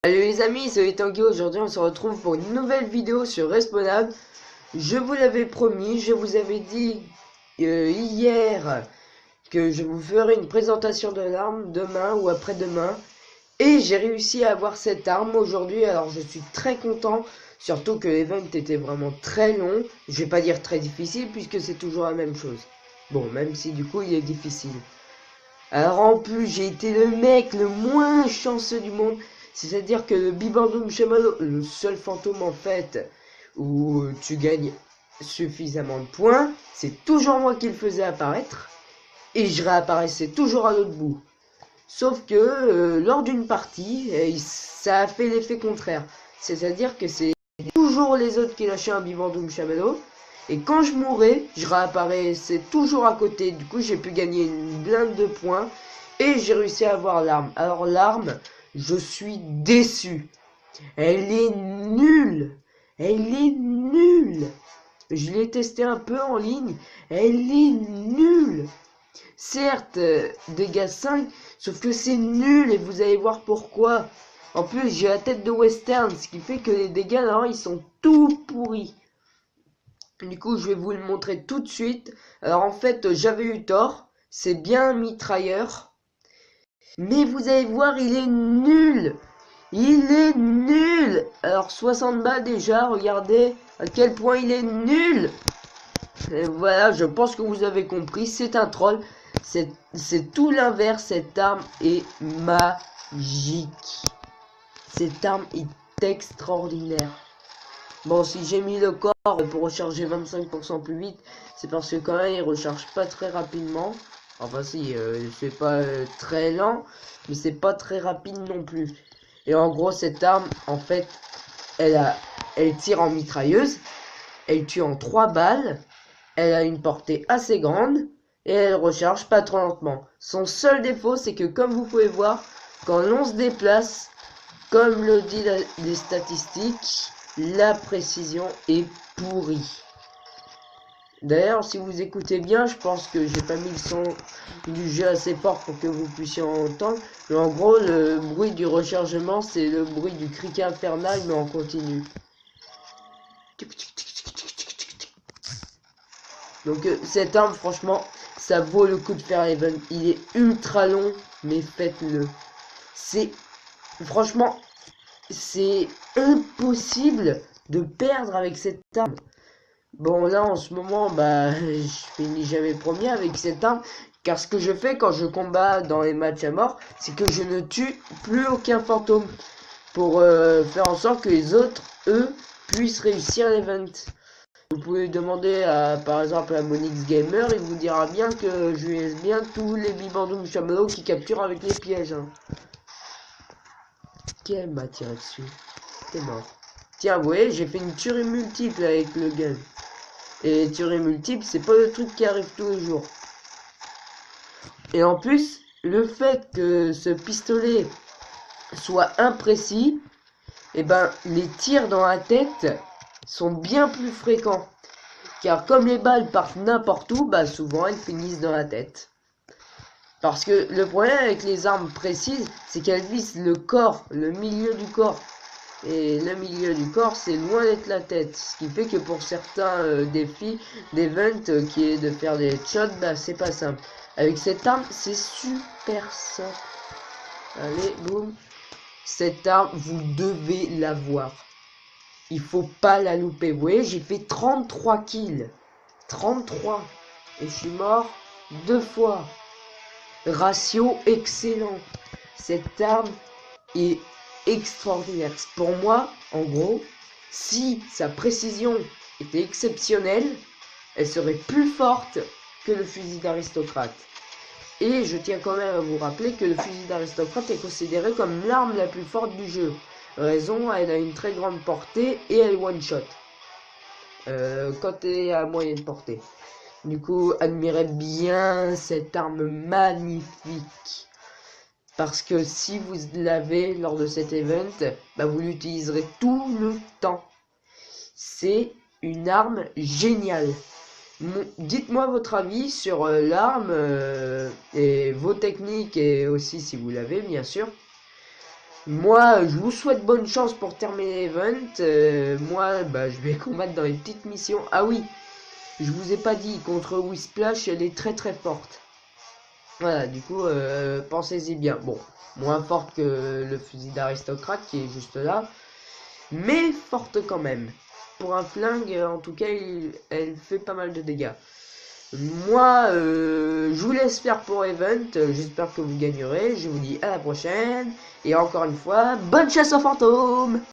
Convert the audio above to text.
Salut les amis, c'est Tanguy. Aujourd'hui on se retrouve pour une nouvelle vidéo sur Respawnable. Je vous l'avais promis, je vous avais dit hier que je vous ferai une présentation de l'arme demain ou après-demain. Et j'ai réussi à avoir cette arme aujourd'hui, alors je suis très content. Surtout que l'event était vraiment très long. Je vais pas dire très difficile puisque c'est toujours la même chose. Bon, même si du coup il est difficile. Alors en plus j'ai été le mec le moins chanceux du monde. C'est-à-dire que le Bibendum Chamallow, le seul fantôme en fait où tu gagnes suffisamment de points, c'est toujours moi qui le faisais apparaître. Et je réapparaissais toujours à l'autre bout. Sauf que lors d'une partie, ça a fait l'effet contraire. C'est-à-dire que c'est toujours les autres qui lâchaient un Bibendum Chamallow. Et quand je mourais, je réapparaissais toujours à côté. Du coup, j'ai pu gagner une blinde de points. Et j'ai réussi à avoir l'arme. Alors l'arme, je suis déçu. Elle est nulle. Elle est nulle. Je l'ai testé un peu en ligne. Elle est nulle. Certes, dégâts 5, sauf que c'est nul et vous allez voir pourquoi. En plus, j'ai la tête de western, ce qui fait que les dégâts là, ils sont tout pourris. Du coup, je vais vous le montrer tout de suite. Alors en fait, j'avais eu tort. C'est bien un mitrailleur. Mais vous allez voir, il est nul. Il est nul. Alors 60 balles déjà, regardez à quel point il est nul. Et voilà, je pense que vous avez compris, c'est un troll. C'est tout l'inverse, cette arme est magique. Cette arme est extraordinaire. Bon, si j'ai mis le corps pour recharger 25% plus vite, c'est parce que quand même il recharge pas très rapidement. Enfin si, c'est pas très lent, mais c'est pas très rapide non plus. Et en gros, cette arme, en fait, elle tire en mitrailleuse, elle tue en 3 balles, elle a une portée assez grande, et elle recharge pas trop lentement. Son seul défaut, c'est que comme vous pouvez voir, quand l'on se déplace, comme le dit les statistiques, la précision est pourrie. D'ailleurs, si vous écoutez bien, je pense que j'ai pas mis le son du jeu assez fort pour que vous puissiez entendre. Mais en gros, le bruit du rechargement, c'est le bruit du criquet infernal, mais en continu. Donc cette arme, franchement, ça vaut le coup de faire l'event. Il est ultra long, mais faites-le. C'est... Franchement, c'est impossible de perdre avec cette arme. Bon, là, en ce moment, bah, je finis jamais premier avec cette arme. Car ce que je fais quand je combats dans les matchs à mort, c'est que je ne tue plus aucun fantôme. Pour faire en sorte que les autres, eux, puissent réussir l'event. Vous pouvez demander à, par exemple, à Monix Gamer, il vous dira bien que je laisse bien tous les Bibendum Chamallow qui capturent avec les pièges. Hein. Quel m'a tiré dessus? T'es mort. Tiens, vous voyez, j'ai fait une tuerie multiple avec le gun. Et tuerie multiple, c'est pas le truc qui arrive tous les jours. Et en plus, le fait que ce pistolet soit imprécis, et ben les tirs dans la tête sont bien plus fréquents. Car comme les balles partent n'importe où, bah souvent elles finissent dans la tête. Parce que le problème avec les armes précises, c'est qu'elles visent le corps, le milieu du corps. Et le milieu du corps, c'est loin d'être la tête. Ce qui fait que pour certains défis, d'event qui est de faire des headshots, bah c'est pas simple. Avec cette arme, c'est super simple. Allez, boum. Cette arme, vous devez l'avoir. Il faut pas la louper. Vous voyez, j'ai fait 33 kills. 33. Et je suis mort 2 fois. Ratio excellent. Cette arme est extraordinaire. Pour moi, en gros, si sa précision était exceptionnelle, elle serait plus forte que le fusil d'aristocrate. Et je tiens quand même à vous rappeler que le fusil d'aristocrate est considéré comme l'arme la plus forte du jeu. Raison, elle a une très grande portée et elle one-shot. Quand elle est à moyenne portée. Du coup, admirez bien cette arme magnifique. Parce que si vous l'avez lors de cet event, bah vous l'utiliserez tout le temps. C'est une arme géniale. Dites-moi votre avis sur l'arme et vos techniques et aussi si vous l'avez bien sûr. Moi, je vous souhaite bonne chance pour terminer l'event. Moi, bah, je vais combattre dans les petites missions. Ah oui, je vous ai pas dit, contre Whisplash, elle est très très forte. Voilà, du coup, pensez-y bien. Bon, moins forte que le fusil d'aristocrate qui est juste là, mais forte quand même. Pour un flingue, en tout cas, elle fait pas mal de dégâts. Moi, je vous laisse faire pour Event. J'espère que vous gagnerez. Je vous dis à la prochaine. Et encore une fois, bonne chasse aux fantômes!